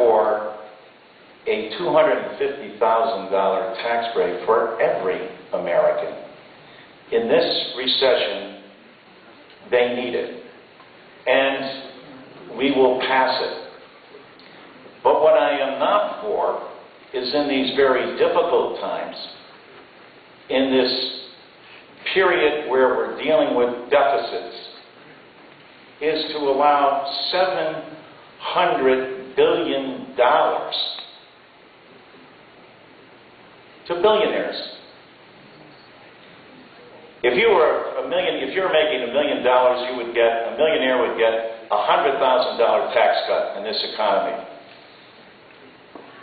for a $250,000 tax break for every American. In this recession, they need it, and we will pass it. But what I am not for is, in these very difficult times, in this period where we're dealing with deficits, is to allow $700 billion to billionaires. If you were if you're making $1 million, a millionaire would get a $100,000 tax cut in this economy.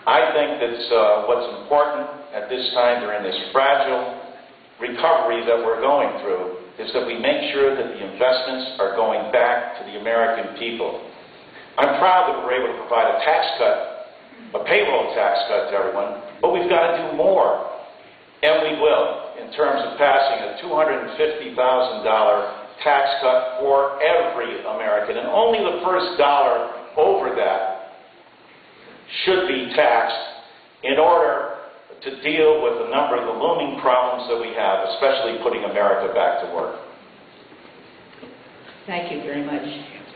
I think that's what's important at this time during this fragile recovery that we're going through, is that we make sure that the investments are going back to the American people. I'm proud that we're able to provide a tax cut, a payroll tax cut to everyone, but we've got to do more. And we will, in terms of passing a $250,000 tax cut for every American. And only the first dollar over that should be taxed in order to deal with a number of the looming problems that we have, especially putting America back to work. Thank you very much.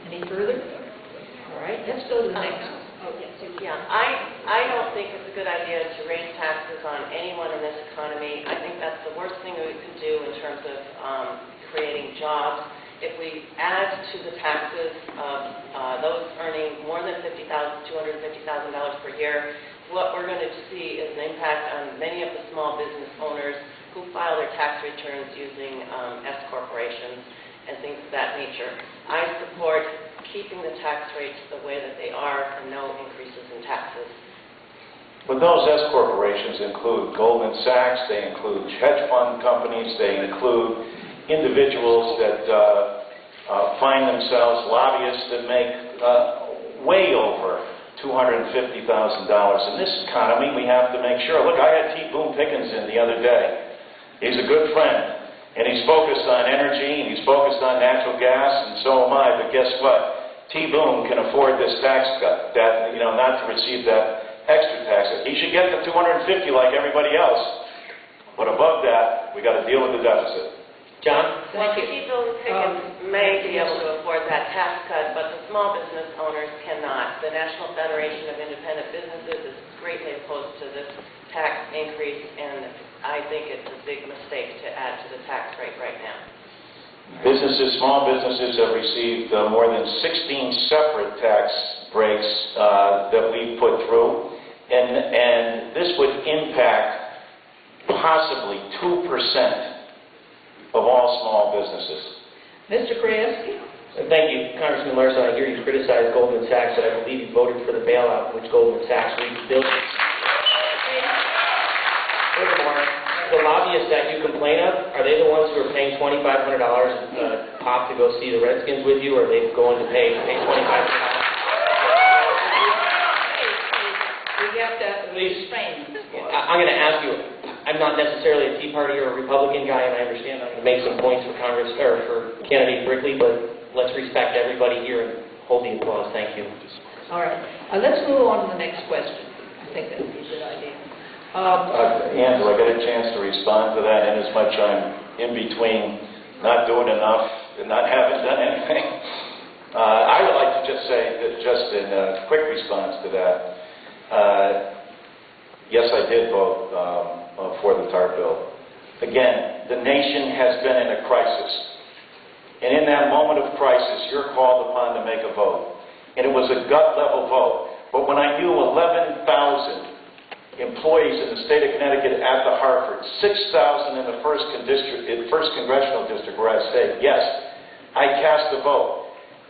Any further? All right, let's go to the next. Oh, yes. Yeah, I don't think it's a good idea to raise taxes on anyone in this economy. I think that's the worst thing that we could do in terms of creating jobs. If we add to the taxes of those earning more than $250,000 per year, what we're going to see is an impact on many of the small business owners who file their tax returns using S corporations and things of that nature. I support keeping the tax rates the way that they are and no increases in taxes. But those S corporations include Goldman Sachs, they include hedge fund companies, they include individuals that find themselves lobbyists that make way over $250,000. In this economy, we have to make sure. Look, I had T. Boone Pickens in the other day. He's a good friend. And he's focused on energy, and he's focused on natural gas, and so am I. But guess what? T. Boone can afford this tax cut, not to receive that extra tax cut. He should get the $250 like everybody else. But above that, we got to deal with the deficit. John? Well, T. Boone Pickens may be able to afford that tax cut, but the small business owners cannot. The National Federation of Independent Businesses is greatly opposed to this tax increase, and I think it's a big mistake to add to the tax rate right now. Small businesses have received more than 16 separate tax breaks that we've put through, and this would impact possibly 2% of all small businesses. Mr. Krajewski? Thank you, Congressman Larson. I hear you criticize Goldman Sachs, but I believe you voted for the bailout, which Goldman Sachs rebuilt. Furthermore, the lobbyists that you complain of, are they the ones who are paying $2,500 pop to go see the Redskins with you, or are they going to pay $2,500? We have to restrain. I'm going to ask you. I'm not necessarily a Tea Party or a Republican guy, and I understand I'm going to make some points for Congress or for candidate Brickley, but let's respect everybody here and hold the applause. Thank you. All right. Let's move on to the next question. I think that would be a good idea. Andrew, I got a chance to respond to that, in as much I'm in between not doing enough and not having done anything. I would like to just say that, just in a quick response to that, yes, I did vote for the TARP bill. Again, the nation has been in a crisis. And in that moment of crisis, you're called upon to make a vote. And it was a gut-level vote. But when I knew 11,000 employees in the state of Connecticut at the Hartford, 6,000 in the first congressional district where I stayed, yes, I cast a vote.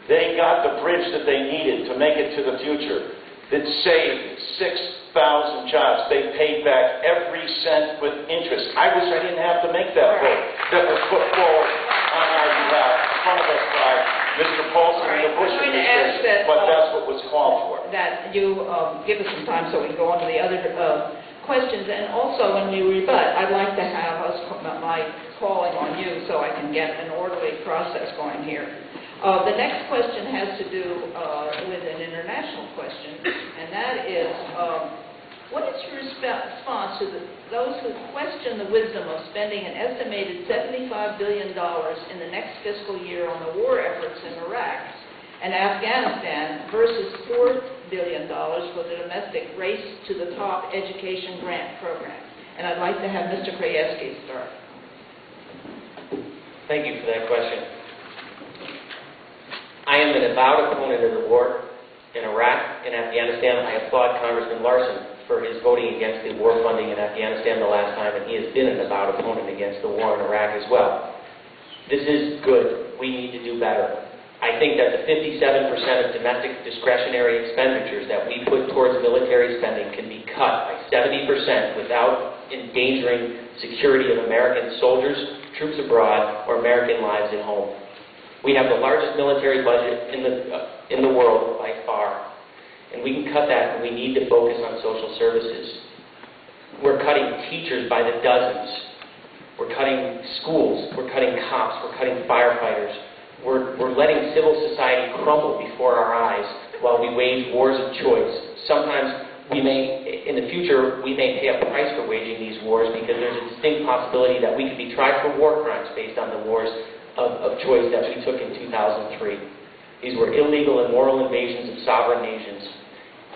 They got the bridge that they needed to make it to the future. That saved 6,000 jobs. They paid back every cent with interest. I wish I didn't have to make that vote that was put forward on our behalf in front of us by Mr. Paulson and the Bush administration, but that's what was called for. That you give us some time so we can go on to the other questions. And also, when we rebut, I'd like to have my calling on you so I can get an orderly process going here. The next question has to do with an international question. and that is, what is your response to those who question the wisdom of spending an estimated $75 billion in the next fiscal year on the war efforts in Iraq and Afghanistan versus $4 billion for the domestic Race to the Top education grant program? And I'd like to have Mr. Krajewski start. Thank you for that question. I am an avowed opponent of the war in Iraq and Afghanistan. I applaud Congressman Larson for his voting against the war funding in Afghanistan the last time, and he has been an avowed opponent against the war in Iraq as well. This is good. We need to do better. I think that the 57% of domestic discretionary expenditures that we put towards military spending can be cut by 70% without endangering security of American soldiers, troops abroad, or American lives at home. We have the largest military budget in the world by far, and we can cut that, and we need to focus on social services. We're cutting teachers by the dozens. We're cutting schools. We're cutting cops. We're cutting firefighters. We're letting civil society crumble before our eyes while we wage wars of choice. Sometimes in the future, we may pay a price for waging these wars because there's a distinct possibility that we could be tried for war crimes based on the wars of choice that we took in 2003. These were illegal and moral invasions of sovereign nations.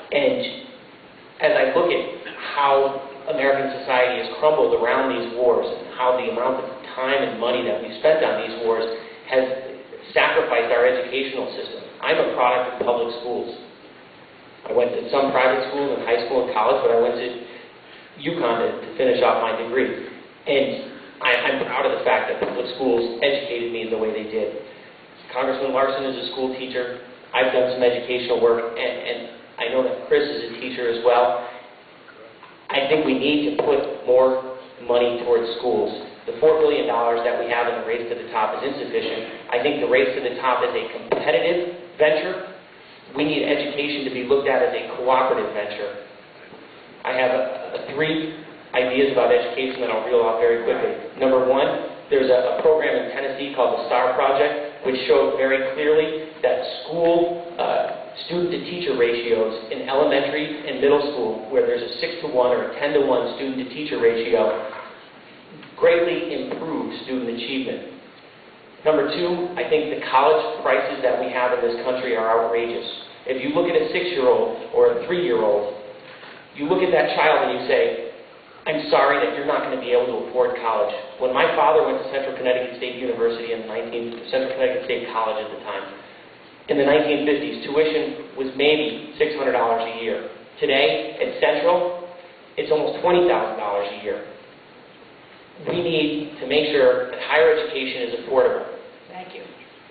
And as I look at how American society has crumbled around these wars and how the amount of time and money that we've spent on these wars has sacrificed our educational system. I'm a product of public schools. I went to some private schools in high school and college, but I went to UConn to finish off my degree. And I'm proud of the fact that public schools educated me in the way they did. Congressman Larson is a school teacher. I've done some educational work, and I know that Chris is a teacher as well. I think we need to put more money towards schools. The $4 billion that we have in the Race to the Top is insufficient. I think the Race to the Top is a competitive venture. We need education to be looked at as a cooperative venture. I have three ideas about education that I'll reel off very quickly. Number one, there's a program in Tennessee called the STAR Project, which showed very clearly that school student-to-teacher ratios in elementary and middle school, where there's a 6-to-1 or a 10-to-1 student-to-teacher ratio, greatly improve student achievement. Number two, I think the college prices that we have in this country are outrageous. If you look at a 6-year-old or a 3-year-old, you look at that child and you say, I'm sorry that you're not going to be able to afford college. When my father went to Central Connecticut State University Central Connecticut State College at the time, in the 1950s, tuition was maybe $600 a year. Today, at Central, it's almost $20,000 a year. We need to make sure that higher education is affordable.